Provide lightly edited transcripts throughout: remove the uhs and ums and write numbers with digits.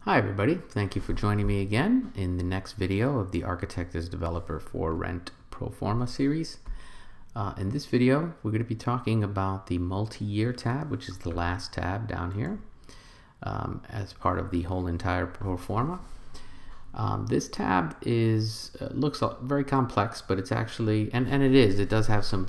Hi everybody, thank you for joining me again in the next video of the Architect as Developer for Rent Proforma series. In this video, we're going to be talking about the multi-year tab, which is the last tab down here as part of the whole entire Proforma. This tab looks very complex, but it's actually, and it does have some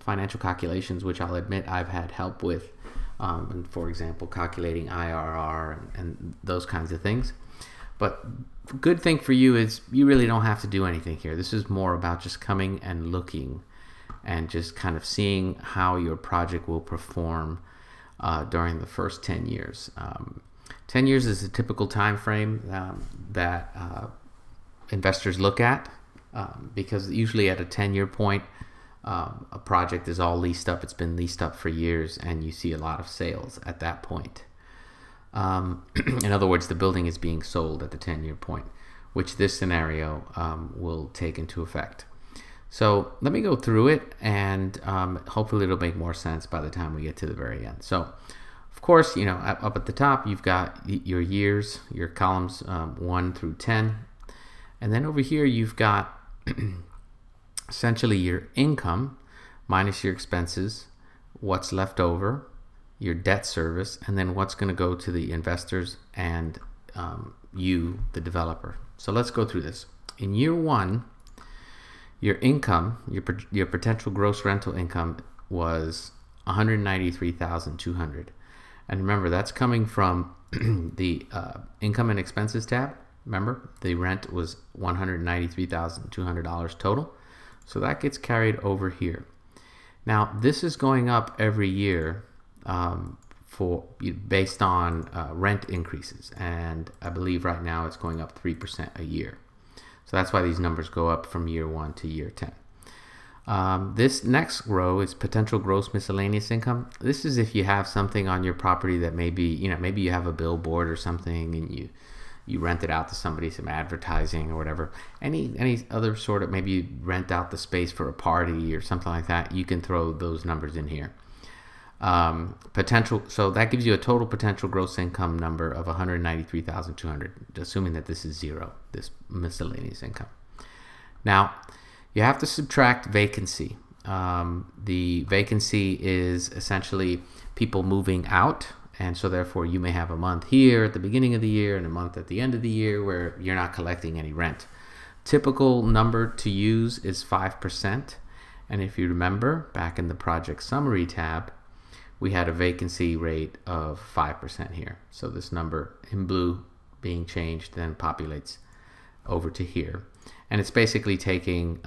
financial calculations, which I'll admit I've had help with. And for example, calculating IRR and those kinds of things. But good thing for you is you really don't have to do anything here. This is more about just coming and looking and just kind of seeing how your project will perform during the first 10 years. 10 years is a typical time frame that investors look at because usually at a 10-year point, a project is all leased up. It's been leased up for years, and you see a lot of sales at that point. In other words, the building is being sold at the 10-year point, which this scenario will take into effect. So let me go through it, and hopefully it'll make more sense by the time we get to the very end. So, of course, you know, up at the top, you've got your years, your columns 1 through 10, and then over here you've got essentially your income minus your expenses, what's left over, your debt service, and then what's going to go to the investors and you, the developer. So let's go through this. In year one, your income, your potential gross rental income was $193,200. And remember, that's coming from the income and expenses tab. Remember, the rent was $193,200 total. So that gets carried over here. Now, this is going up every year based on rent increases. And I believe right now it's going up 3% a year. So that's why these numbers go up from year 1 to year 10. This next row is potential gross miscellaneous income. This is if you have something on your property that maybe you have a billboard or something and you rent it out to somebody, some advertising or whatever. Any other sort of, maybe you rent out the space for a party or something like that, you can throw those numbers in here. So that gives you a total potential gross income number of $193,200, assuming that this is zero, this miscellaneous income. Now, you have to subtract vacancy. The vacancy is essentially people moving out. And so therefore you may have a month here at the beginning of the year and a month at the end of the year where you're not collecting any rent. Typical number to use is 5%. And if you remember, back in the project summary tab, we had a vacancy rate of 5% here. So this number in blue being changed then populates over to here. And it's basically taking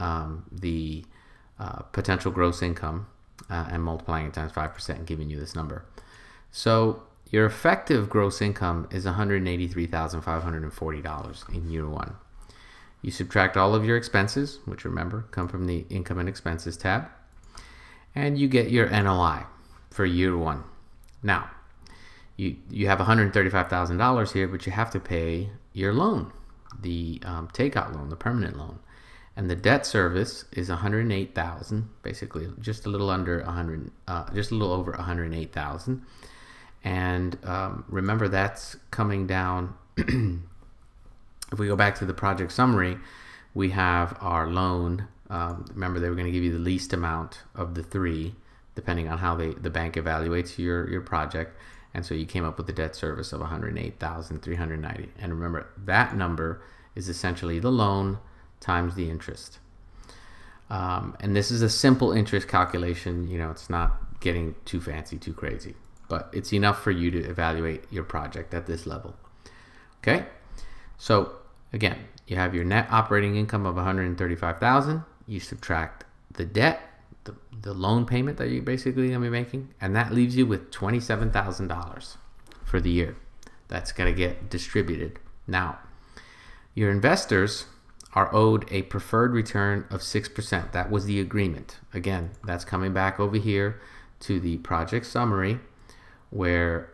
the potential gross income and multiplying it times 5% and giving you this number. So your effective gross income is $183,540 in year one. You subtract all of your expenses, which remember come from the income and expenses tab, and you get your NOI for year one. Now, you have $135,000 here, but you have to pay your loan, the takeout loan, the permanent loan. And the debt service is $108,000, basically just a little under just a little over $108,000. And remember, that's coming down. If we go back to the project summary, we have our loan. Remember, they were going to give you the least amount of the three, depending on how the bank evaluates your project. And so you came up with the debt service of $108,390. And remember, that number is essentially the loan times the interest. And this is a simple interest calculation. You know, it's not getting too fancy, too crazy, but it's enough for you to evaluate your project at this level. Okay, so again, you have your net operating income of $135,000. You subtract the debt, the loan payment that you're basically going to be making, and that leaves you with $27,000 for the year. That's going to get distributed. Now, your investors are owed a preferred return of 6%. That was the agreement. Again, that's coming back over here to the project summary, where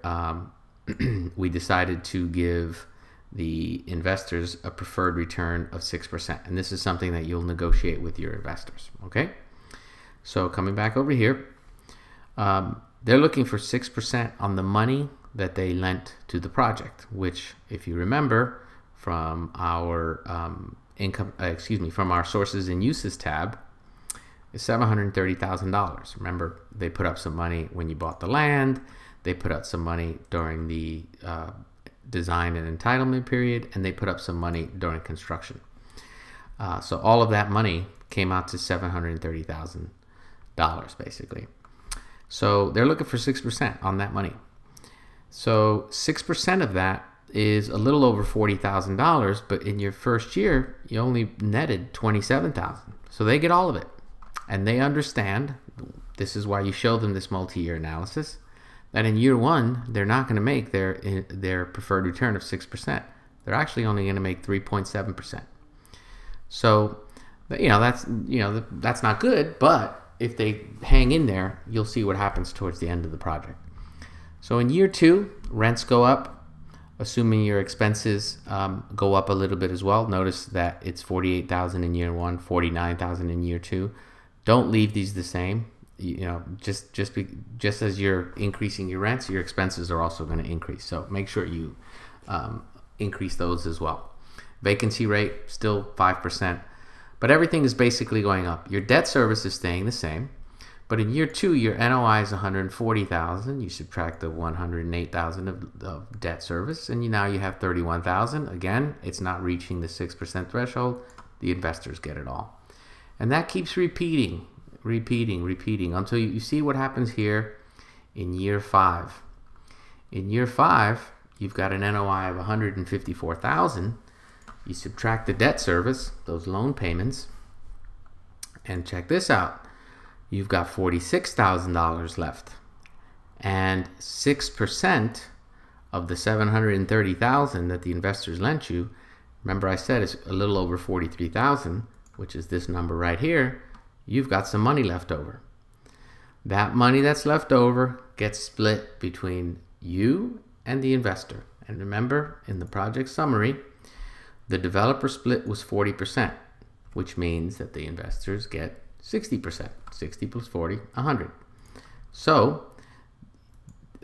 we decided to give the investors a preferred return of 6%. And this is something that you'll negotiate with your investors, okay? So coming back over here, they're looking for 6% on the money that they lent to the project, which, if you remember from our from our sources and uses tab, is $730,000. Remember, they put up some money when you bought the land, they put up some money during the design and entitlement period, and they put up some money during construction. So all of that money came out to $730,000 basically. So they're looking for 6% on that money. So 6% of that is a little over $40,000, but in your first year, you only netted $27,000. So they get all of it. And they understand, this is why you show them this multi-year analysis, that in year one, they're not going to make their preferred return of 6%. They're actually only going to make 3.7%. So, that's not good, but if they hang in there, you'll see what happens towards the end of the project. So in year two, rents go up, assuming your expenses go up a little bit as well. Notice that it's $48,000 in year one, $49,000 in year two. Don't leave these the same. Just as you're increasing your rents, your expenses are also going to increase. So make sure you increase those as well. Vacancy rate still 5%, but everything is basically going up. Your debt service is staying the same, but in year two, your NOI is $140,000. You subtract the $108,000 of debt service, and now you have $31,000. Again, it's not reaching the 6% threshold. The investors get it all. And that keeps repeating until you see what happens here in year five. In year five, you've got an NOI of $154,000. You subtract the debt service, those loan payments, and check this out. You've got $46,000 left. And 6% of the $730,000 that the investors lent you, remember I said it's a little over $43,000, which is this number right here. You've got some money left over. That money that's left over gets split between you and the investor. And remember, in the project summary, the developer split was 40%, which means that the investors get 60%. 60 plus 40, 100. So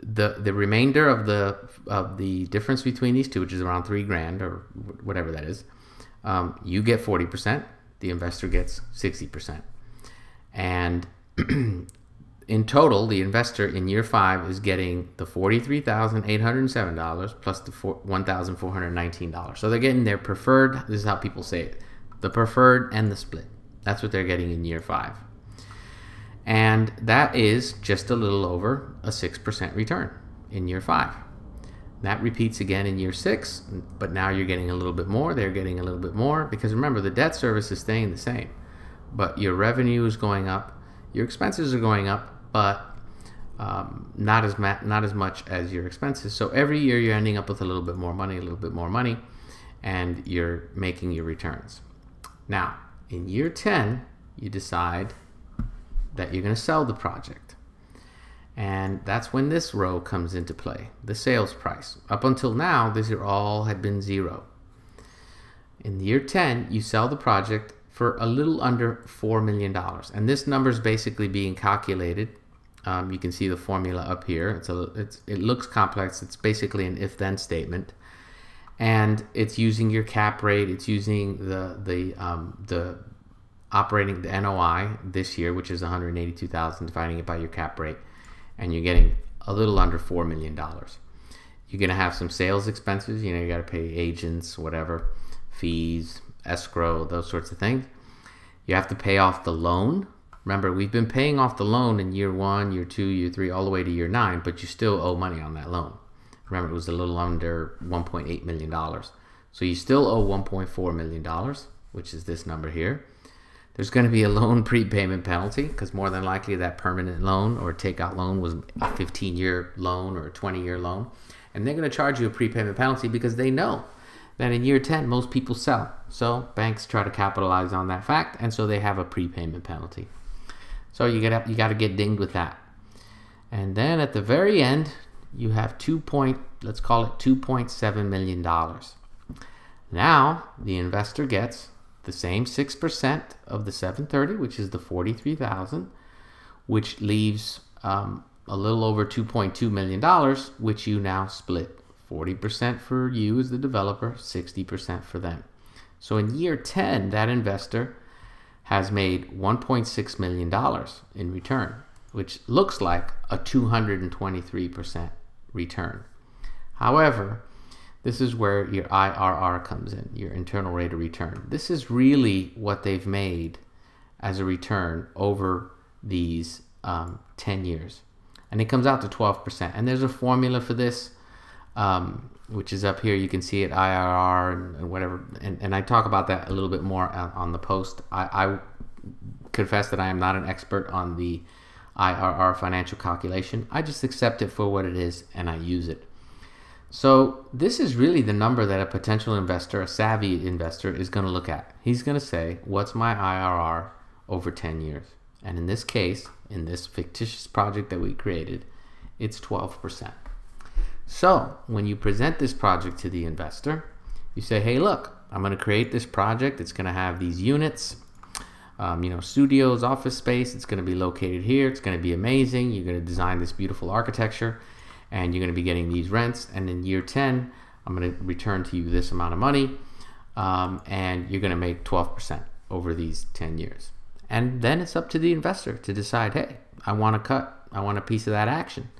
the remainder of the difference between these two, which is around $3,000 or whatever that is, you get 40%. The investor gets 60%. And in total, the investor in year five is getting the $43,807 plus the $1,419. So they're getting their preferred, this is how people say it, the preferred and the split. That's what they're getting in year five. And that is just a little over a 6% return in year five. That repeats again in year six, but now you're getting a little bit more, they're getting a little bit more, because remember, the debt service is staying the same, but your revenue is going up, your expenses are going up, but not as much as your expenses. So every year you're ending up with a little bit more money, and you're making your returns. Now, in year 10, you decide that you're going to sell the project. And that's when this row comes into play, the sales price. Up until now, these all had been zero. In year 10, you sell the project for a little under $4 million. And this number is basically being calculated. You can see the formula up here. It looks complex. It's basically an if-then statement. And it's using your cap rate. It's using the NOI this year, which is $182,000, dividing it by your cap rate. And you're getting a little under $4 million. You're going to have some sales expenses. You got to pay agents, whatever, fees, escrow, those sorts of things. You have to pay off the loan. Remember, we've been paying off the loan in year 1, year 2, year 3, all the way to year 9, but you still owe money on that loan. Remember, it was a little under $1.8 million. So you still owe $1.4 million, which is this number here. There's going to be a loan prepayment penalty, because more than likely that permanent loan or takeout loan was a 15-year loan or a 20-year loan. And they're going to charge you a prepayment penalty because they know that in year 10, most people sell. So banks try to capitalize on that fact, and so they have a prepayment penalty. So you got to get dinged with that. And then at the very end, you have let's call it $2.7 million. Now the investor gets the same 6% of the 730, which is the $43,000, which leaves a little over $2.2 million, which you now split 40% for you as the developer, 60% for them. So in year 10, that investor has made $1.6 million in return, which looks like a 223% return. However, this is where your IRR comes in, your internal rate of return. This is really what they've made as a return over these 10 years. And it comes out to 12%. And there's a formula for this, which is up here. You can see it, IRR and whatever. And I talk about that a little bit more on the post. I confess that I am not an expert on the IRR financial calculation. I just accept it for what it is and I use it. So this is really the number that a potential investor, a savvy investor, is going to look at. He's going to say, what's my IRR over 10 years? And in this case, in this fictitious project that we created, it's 12%. So when you present this project to the investor, you say, hey, look, I'm going to create this project. It's going to have these units, studios, office space. It's going to be located here. It's going to be amazing. You're going to design this beautiful architecture, and you're going to be getting these rents. And in year 10, I'm going to return to you this amount of money, and you're going to make 12% over these 10 years. And then it's up to the investor to decide, hey, I want a cut. I want a piece of that action.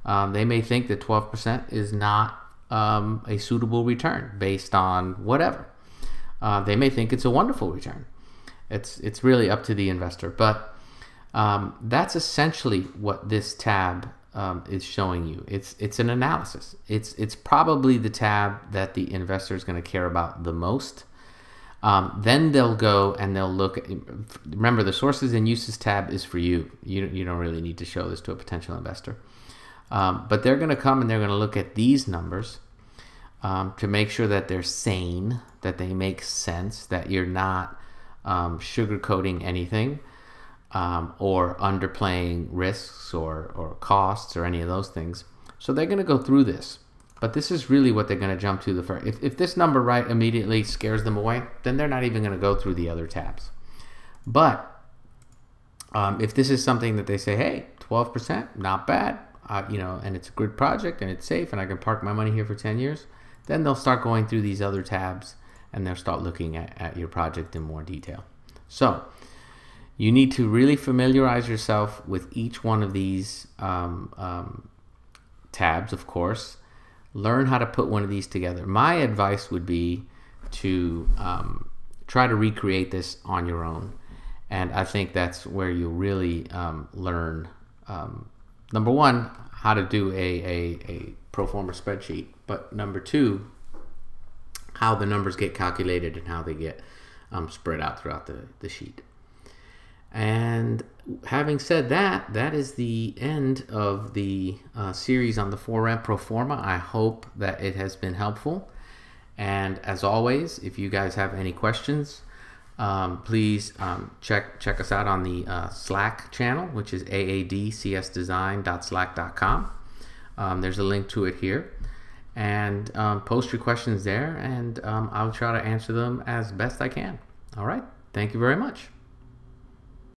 They may think that 12% is not a suitable return based on whatever. They may think it's a wonderful return. It's really up to the investor. But that's essentially what this tab is showing you. It's an analysis. It's probably the tab that the investor is going to care about the most. Then they'll go and they'll look at, remember, the sources and uses tab is for you. You don't really need to show this to a potential investor. But they're going to come and they're going to look at these numbers to make sure that they're sane, that they make sense, that you're not sugarcoating anything or underplaying risks or costs or any of those things. So they're going to go through this. But this is really what they're going to jump to the first. If this number right immediately scares them away, then they're not even going to go through the other tabs. But if this is something that they say, hey, 12%, not bad, and it's a good project and it's safe and I can park my money here for 10 years, then they'll start going through these other tabs and they'll start looking at your project in more detail. So you need to really familiarize yourself with each one of these tabs, of course. Learn how to put one of these together. My advice would be to try to recreate this on your own. And I think that's where you'll really learn, number one, how to do a pro forma spreadsheet. But number two, how the numbers get calculated and how they get spread out throughout the sheet. And having said that, that is the end of the series on the For Rent Proforma. I hope that it has been helpful. And as always, if you guys have any questions, please check us out on the Slack channel, which is aadcsdesign.slack.com. There's a link to it here. And post your questions there, and I'll try to answer them as best I can. All right. Thank you very much.